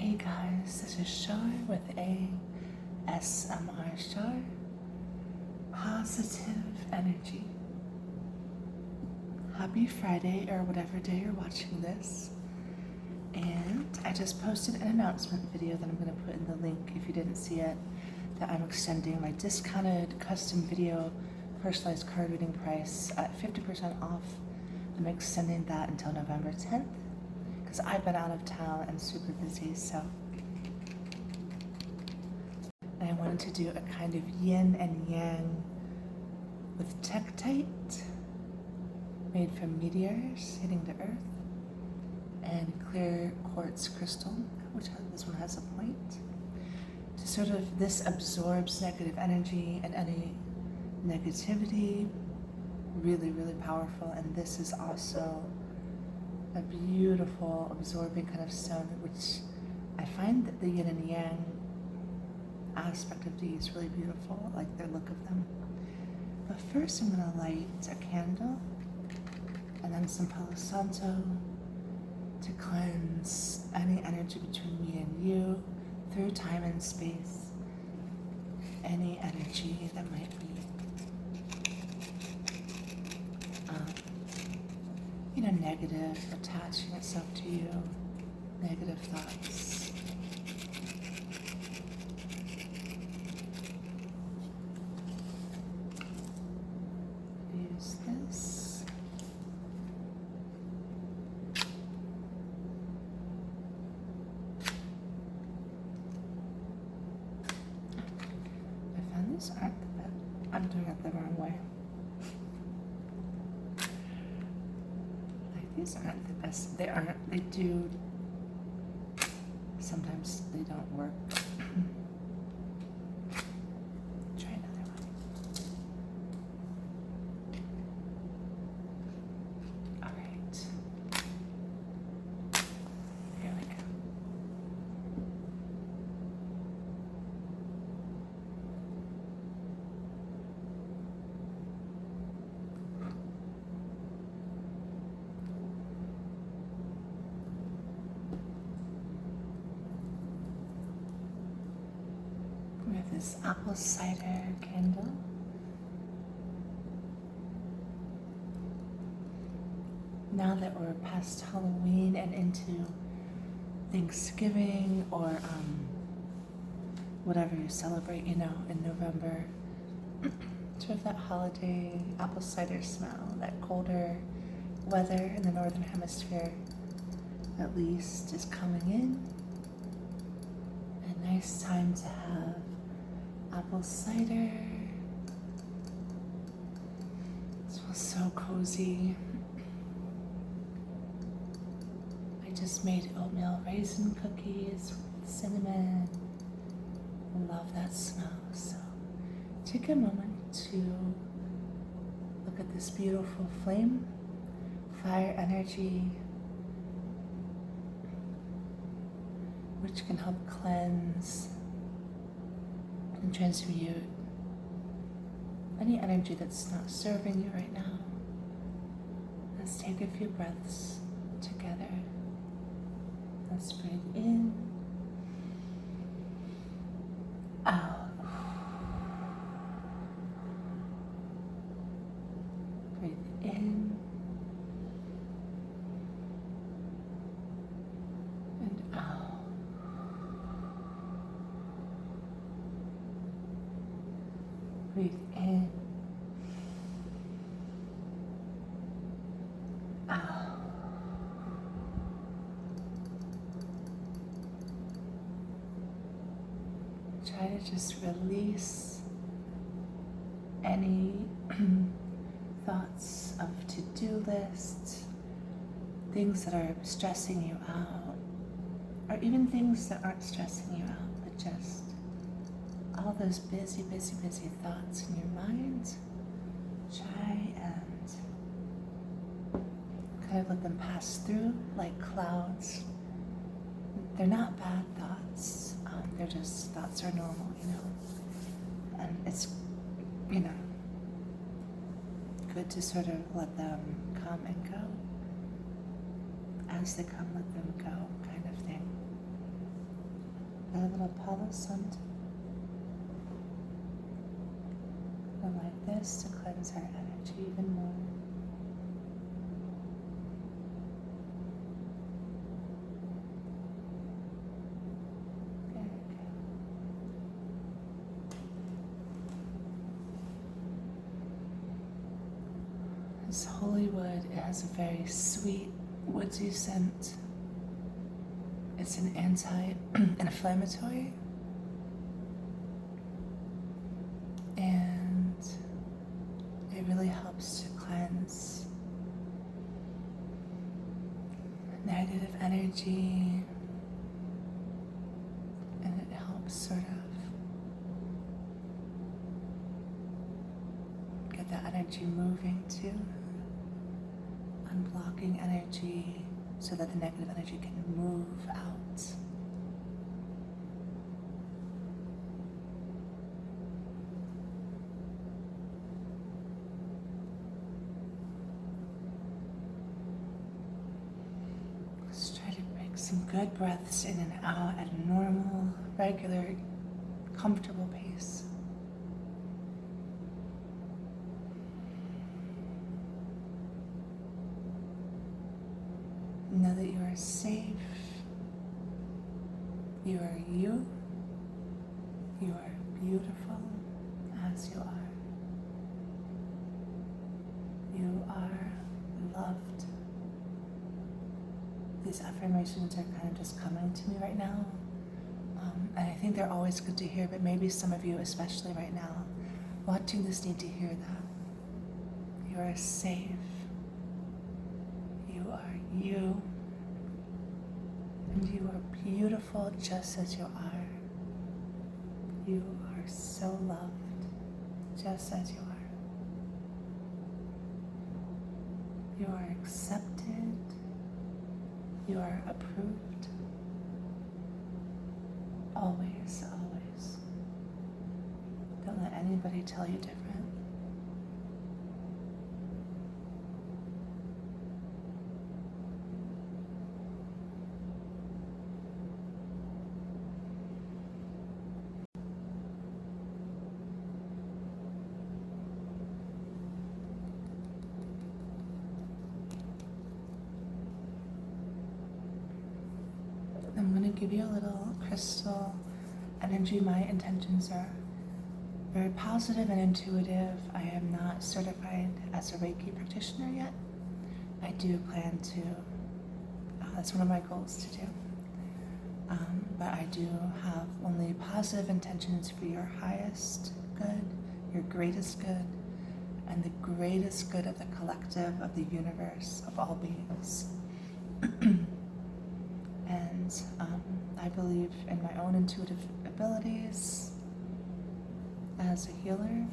Hey guys, this is Shar with ASMR Shar. Positive energy. Happy Friday or whatever day you're watching this. And I just posted an announcement video that I'm going to put in the link if you didn't see it, that I'm extending my discounted custom video personalized card reading price at 50% off. I'm extending that until November 10th. Because I've been out of town and super busy, so. And I wanted to do a kind of yin and yang with Tektite, made from meteors hitting the earth, and clear quartz crystal, which this one has a point. To sort of, this absorbs negative energy and any negativity, really, really powerful. And this is also a beautiful absorbing kind of stone, which I find that the yin and yang aspect of these really beautiful, like the look of them. But first I'm gonna light a candle and then some Palo Santo to cleanse any energy between me and you through time and space, any energy that might be negative, attaching itself to you, negative thoughts. Use this. I found these aren't the best. I'm doing it the wrong way. These aren't the best. They aren't. They do. Sometimes they don't work. Try another one. All right. Here we go. We have this apple cider candle. Now that we're past Halloween and into Thanksgiving or whatever you celebrate, in November, to have that holiday apple cider smell, that colder weather in the northern hemisphere at least is coming in. A nice time to have apple cider. This was so cozy. I just made oatmeal raisin cookies with cinnamon. I love that smell. So take a moment to look at this beautiful flame, fire energy, which can help cleanse and transmute any energy that's not serving you right now. Let's take a few breaths together. Let's breathe in, out. Breathe in and out. Breathe in, out. Try to just release any thoughts of to-do lists, things that are stressing you out, or even things that aren't stressing you out, but just all those busy, busy, busy thoughts in your mind. Try and kind of let them pass through like clouds. They're not bad thoughts. They're just, thoughts are normal, and it's, good to sort of let them come and go. As they come, let them go, kind of thing. little palisand. And like this to cleanse our energy even more. Very good. This holy wood, it has a very sweet, woodsy scent. It's an anti-inflammatory. And it really helps to cleanse negative energy. And it helps sort of get that energy moving too. Unblocking energy so that the negative energy can move out. Let's try to make some good breaths in and out at a normal, regular, comfortable pace. Know that you are safe. You are you. You are beautiful as you are. You are loved. These affirmations are kind of just coming to me right now. And I think they're always good to hear, but maybe some of you, especially right now, watching this, need to hear that. You are safe. You are you. And you are beautiful just as you are. You are so loved just as you are. You are accepted. You are approved. Always, always. Don't let anybody tell you different. I'm going to give you a little crystal energy. My intentions are very positive and intuitive. I am not certified as a Reiki practitioner yet. I do plan to, that's one of my goals to do. But I do have only positive intentions for your highest good, your greatest good, and the greatest good of the collective, of the universe, of all beings. And I believe in my own intuitive abilities as a healer.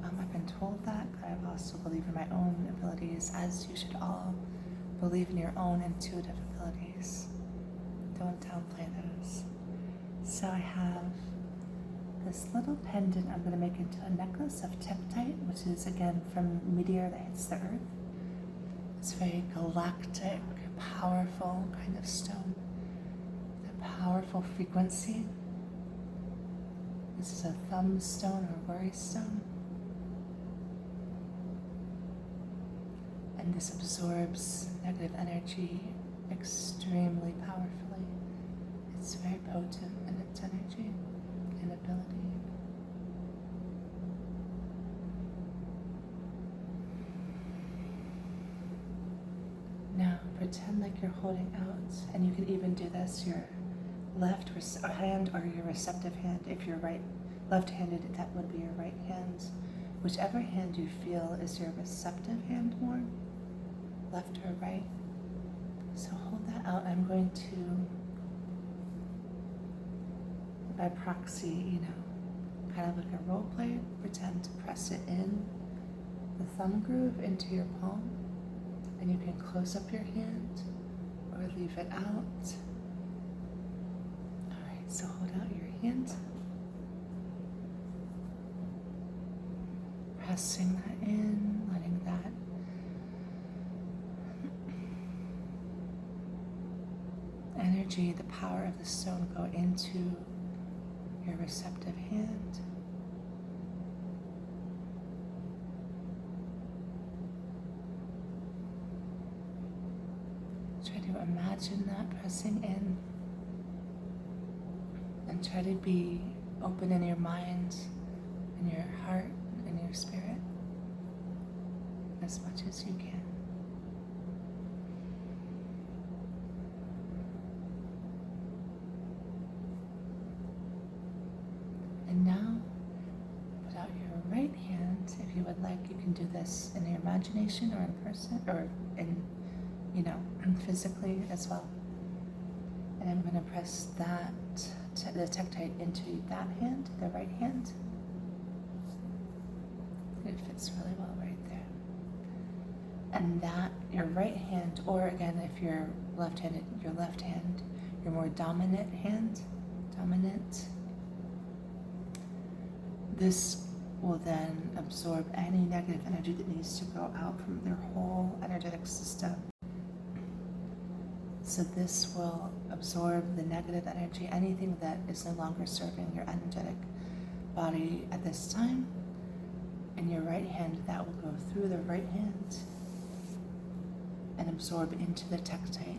I've been told that, but I also believe in my own abilities, as you should all believe in your own intuitive abilities. Don't downplay those. So I have this little pendant I'm going to make into a necklace of Tektite, which is again from meteor that hits the earth. It's very galactic, powerful kind of stone, a powerful frequency. This is a thumb stone or worry stone. And this absorbs negative energy extremely powerfully. It's very potent in its energy and ability. Now pretend like you're holding out, and you can even do this, your left hand or your receptive hand. If you're left-handed, that would be your right hand. Whichever hand you feel is your receptive hand more, left or right. So hold that out. I'm going to, by proxy, kind of like a role play, pretend to press it in, the thumb groove into your palm. And you can close up your hand or leave it out. All right, so hold out your hand. Pressing that in, letting that energy, the power of the stone go into your receptive hand. Try to imagine that pressing in, and try to be open in your mind, in your heart, in your spirit as much as you can. And now, put out your right hand. If you would like, you can do this in your imagination or in person, or in, physically as well. And I'm going to press that, the Tektite into that hand, the right hand. It fits really well right there. And that, your right hand, or again, if you're left-handed, your left hand, your more dominant hand, this will then absorb any negative energy that needs to go out from their whole energetic system. So this will absorb the negative energy, anything that is no longer serving your energetic body at this time. In your right hand, that will go through the right hand and absorb into the Tektite.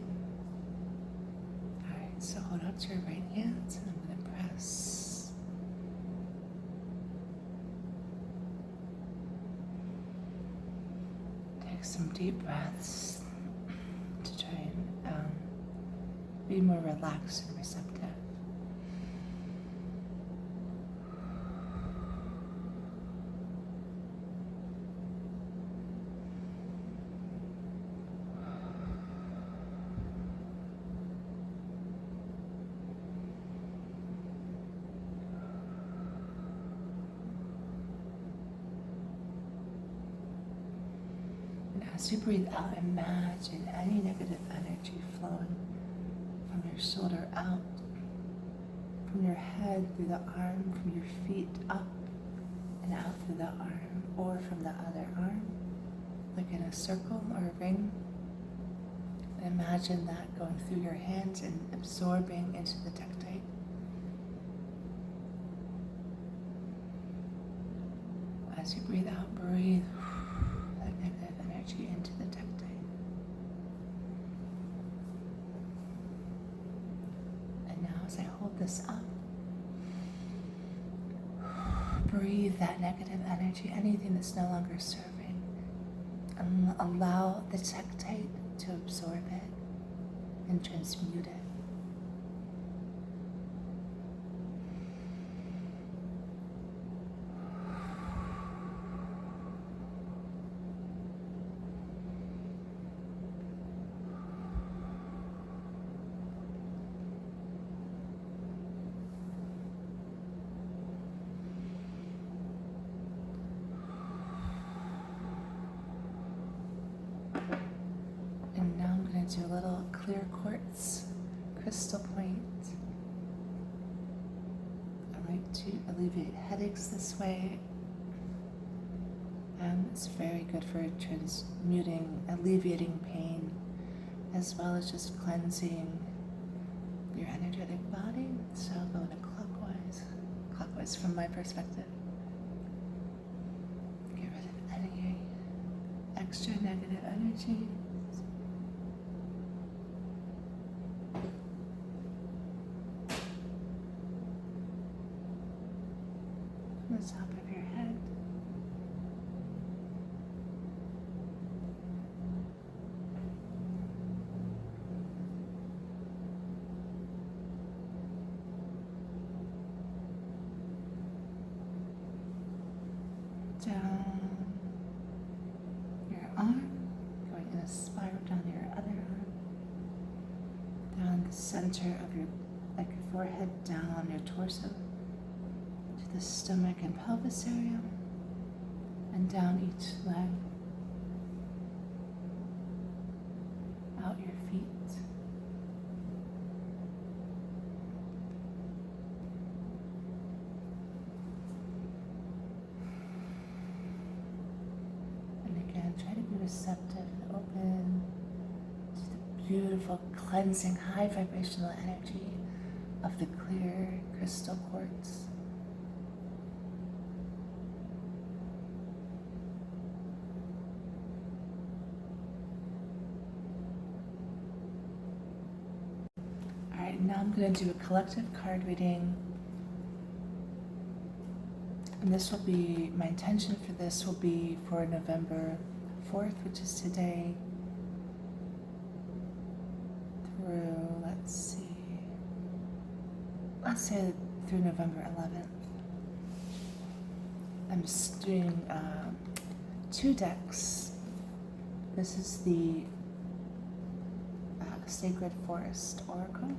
Alright, so hold out your right hand, and I'm going to press. Take some deep breaths to try and be more relaxed and receptive. As you breathe out, imagine any negative energy flowing from your shoulder out, from your head through the arm, from your feet up and out through the arm, or from the other arm, like in a circle or a ring. And imagine that going through your hands and absorbing into the Tektite. As you breathe out, breathe that negative energy into the Tektite. And now as I hold this up, breathe that negative energy, anything that's no longer serving, and allow the Tektite to absorb it and transmute it. Do a little clear quartz crystal point. I like to alleviate headaches this way. It's very good for transmuting, alleviating pain, as well as just cleansing your energetic body. So I'll go in a clockwise from my perspective. Get rid of any extra negative energy. The top of your head, down your arm, going in a spiral down your other arm, down the center of your forehead, down on your torso, the stomach and pelvis area, and down each leg, out your feet. And again, try to be receptive and open to the beautiful beautiful, cleansing, high vibrational energy of the clear crystal quartz. All right, now I'm going to do a collective card reading. And this will be, my intention for this will be for November 4th, which is today, through, let's say through November 11th. I'm just doing 2 decks. This is the Sacred Forest Oracle,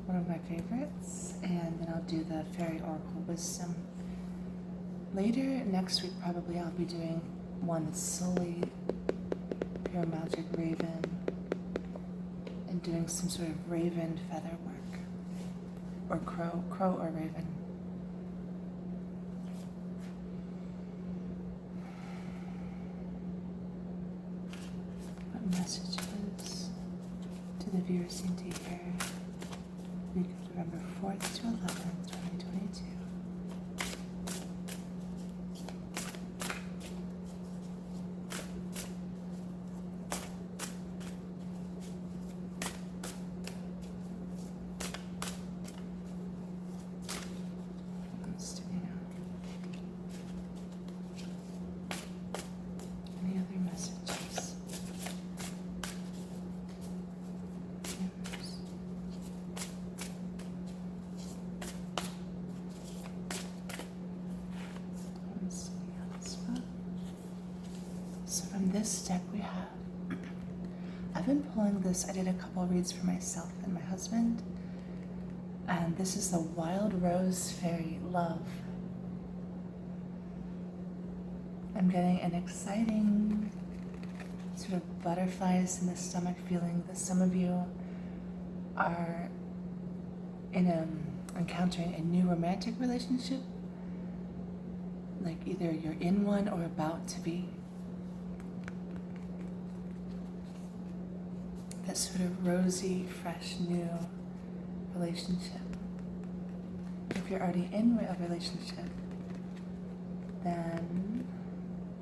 one of my favorites, and then I'll do the Fairy Oracle Wisdom. Later next week, probably I'll be doing one that's solely pure magic raven and doing some sort of raven feather work, or crow or raven. What messages do the viewers need to hear? Week of November 4th to 11th, 2022. Any other messages? So from this deck we have, I've been pulling this, I did a couple reads for myself and my husband, and this is the Wild Rose Fairy Love. I'm getting an exciting sort of butterflies in the stomach feeling that some of you are encountering a new romantic relationship, like either you're in one or about to be. That sort of rosy, fresh, new relationship. If you're already in a relationship, then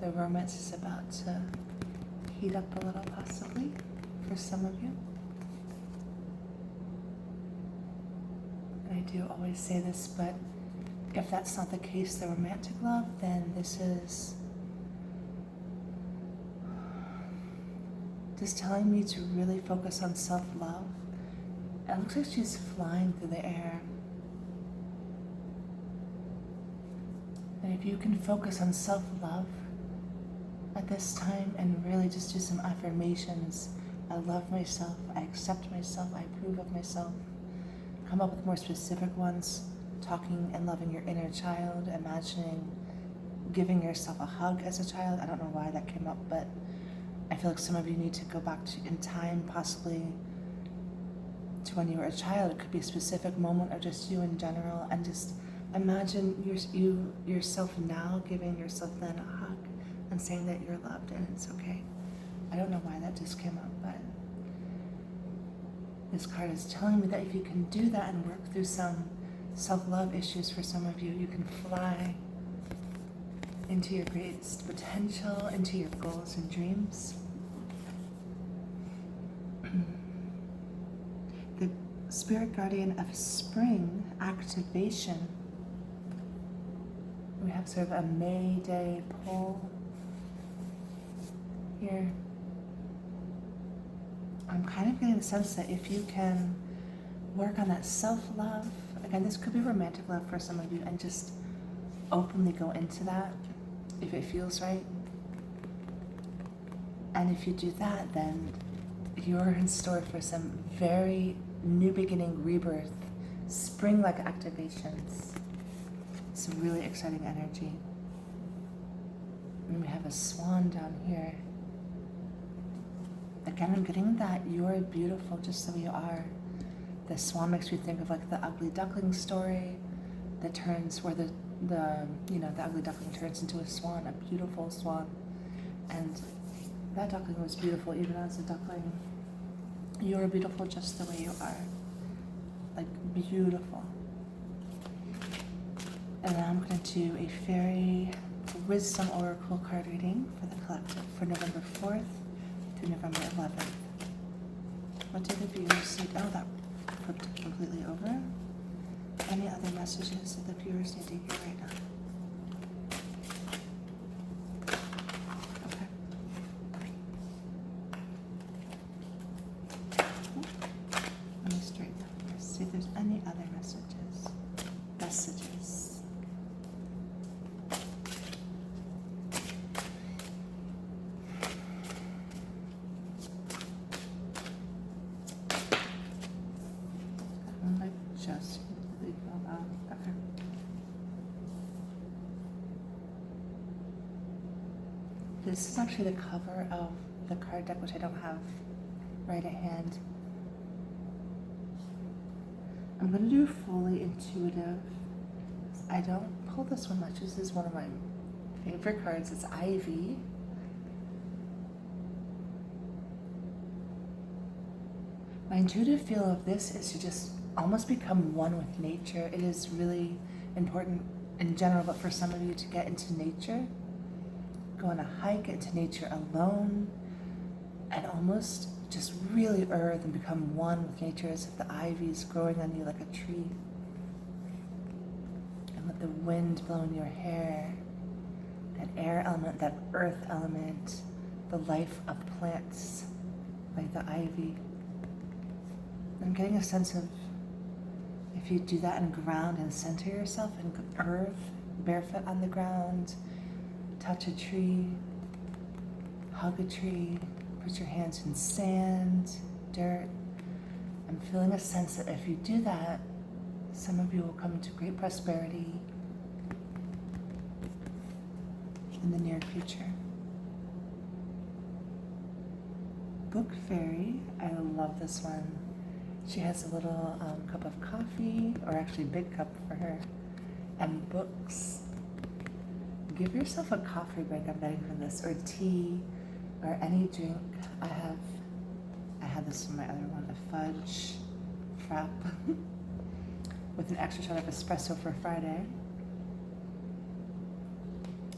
the romance is about to heat up a little, possibly, for some of you. And I do always say this, but if that's not the case, the romantic love, then this is just telling me to really focus on self-love. It looks like she's flying through the air. And if you can focus on self-love at this time and really just do some affirmations. I love myself, I accept myself, I approve of myself. Come up with more specific ones, talking and loving your inner child, imagining giving yourself a hug as a child. I don't know why that came up, but I feel like some of you need to go back to in time, possibly to when you were a child. It could be a specific moment or just you in general, and just imagine yourself now giving yourself then a hug and saying that you're loved and it's okay. I don't know why that just came up, but this card is telling me that if you can do that and work through some self-love issues for some of you, you can fly into your greatest potential, into your goals and dreams. The Spirit Guardian of Spring activation. We have sort of a May Day pull here. I'm kind of getting the sense that if you can work on that self-love, again, this could be romantic love for some of you, and just openly go into that if it feels right. And if you do that, then you're in store for some very new beginning, rebirth, spring-like activations. Some really exciting energy. And we have a swan down here. Again, I'm getting that you're beautiful just so you are. The swan makes me think of like the ugly duckling story that turns, where the ugly duckling turns into a swan, a beautiful swan. And that duckling was beautiful even as a duckling. You're beautiful just the way you are. Like, beautiful. And then I'm going to do a fairy wisdom oracle card reading for the collective for November 4th to November 11th. What do the viewers need? Oh, that flipped completely over. Any other messages that the viewers need to hear right now? Okay. Let me straighten up here. See if there's any other messages. Messages. I just completely fell out. Okay. This is actually the cover of the card deck, which I don't have right at hand. I'm going to do fully intuitive. I don't pull this one much. This is one of my favorite cards. It's Ivy. My intuitive feel of this is to just almost become one with nature. It is really important in general, but for some of you to get into nature, go on a hike, get into nature alone, and almost just really earth and become one with nature as if the ivy is growing on you like a tree. And let the wind blow in your hair, that air element, that earth element, the life of plants like the ivy. I'm getting a sense of if you do that and ground and center yourself and earth, barefoot on the ground, touch a tree, hug a tree, put your hands in sand, dirt. I'm feeling a sense that if you do that, some of you will come into great prosperity in the near future. Book Fairy, I love this one. She has a little cup of coffee, or actually big cup for her, and books. Give yourself a coffee break, I'm getting from this, or tea, or any drink. I had this in my other one, a fudge frap with an extra shot of espresso for Friday.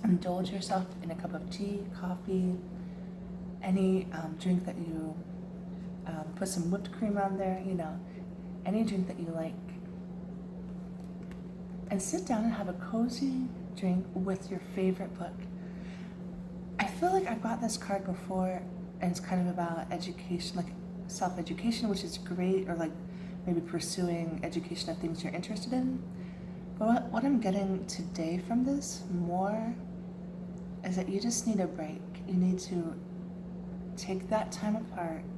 Indulge yourself in a cup of tea, coffee, any drink that you put some whipped cream on there, you know, any drink that you like. And sit down and have a cozy drink with your favorite book. I feel like I've got this card before, and it's kind of about education, like self-education, which is great, or like maybe pursuing education of things you're interested in. But what I'm getting today from this more is that you just need a break. You need to take that time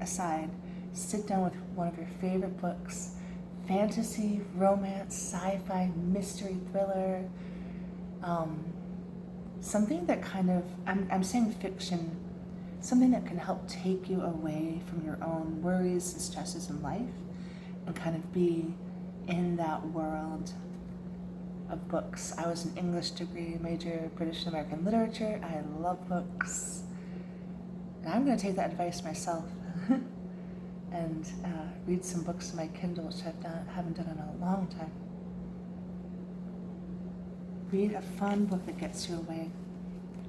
aside, sit down with one of your favorite books, fantasy, romance, sci-fi, mystery, thriller, something that kind of, I'm saying fiction, something that can help take you away from your own worries and stresses in life and kind of be in that world of books. I was an English degree major, British and American literature. I love books. And I'm going to take that advice myself and read some books in my Kindle, which I haven't done in a long time. Read a fun book that gets you away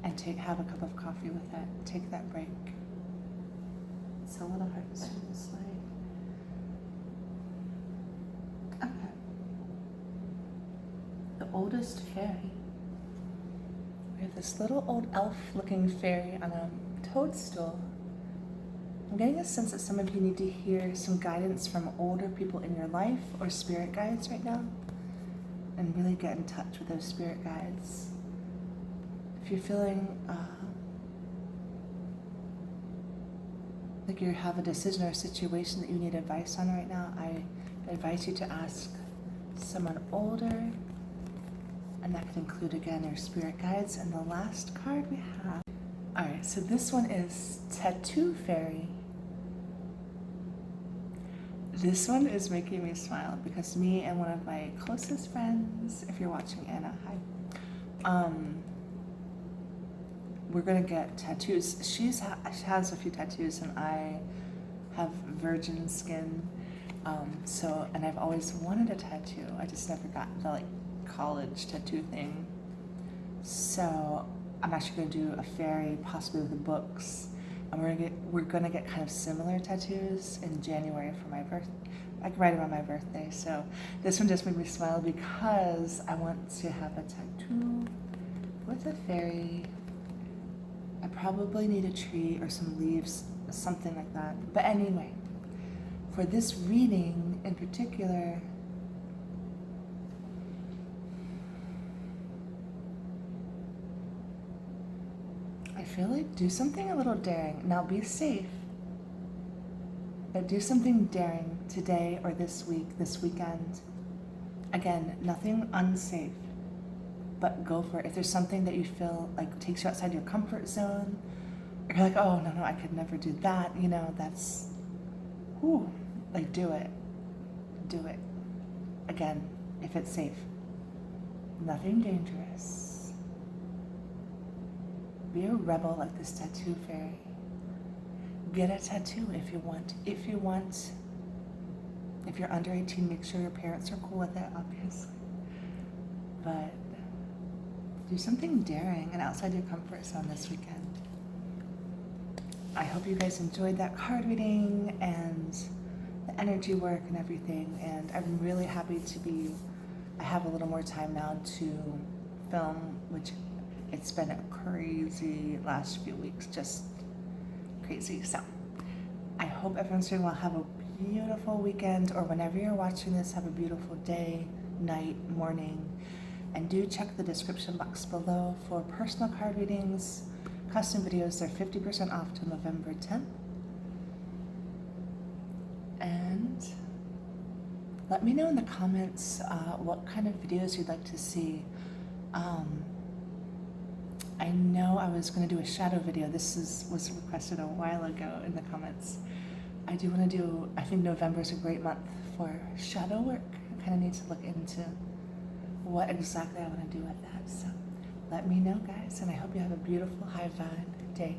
and have a cup of coffee with it. Take that break. It's a little hard to see this way. Okay. The oldest fairy. We have this little old elf-looking fairy on a toadstool. I'm getting a sense that some of you need to hear some guidance from older people in your life or spirit guides right now, and really get in touch with those spirit guides. If you're feeling like you have a decision or a situation that you need advice on right now, I advise you to ask someone older, and that could include, again, your spirit guides. And the last card we have. All right, so this one is Tattoo Fairy. This one is making me smile because me and one of my closest friends, if you're watching, Anna, hi, we're gonna get tattoos. She has a few tattoos, and I have virgin skin. And I've always wanted a tattoo. I just never got the like college tattoo thing. So I'm actually going to do a fairy, possibly with the books, and we're gonna get kind of similar tattoos in January for my birthday, like right around my birthday. So this one just made me smile because I want to have a tattoo with a fairy. I probably need a tree or some leaves, something like that. But anyway, for this reading in particular, I feel like do something a little daring. Now be safe, but do something daring today or this week, this weekend. Again, nothing unsafe, but go for it. If there's something that you feel like takes you outside your comfort zone, or you're like, oh, no, I could never do that, you know, that's, whew, like do it. Do it. Again, if it's safe. Nothing dangerous. Be a rebel like this tattoo fairy. Get a tattoo if you want. If you're under 18, make sure your parents are cool with it, obviously. But do something daring and outside your comfort zone this weekend. I hope you guys enjoyed that card reading and the energy work and everything. And I'm really happy I have a little more time now to film, which it's been a crazy last few weeks, just crazy. So I hope everyone's doing well. Have a beautiful weekend, or whenever you're watching this, have a beautiful day, night, morning. And do check the description box below for personal card readings, custom videos. They're 50% off till November 10th. And let me know in the comments what kind of videos you'd like to see. I know I was going to do a shadow video. This was requested a while ago in the comments. I do want to do, I think November is a great month for shadow work. I kind of need to look into what exactly I want to do with that. So let me know, guys, and I hope you have a beautiful high vibe day.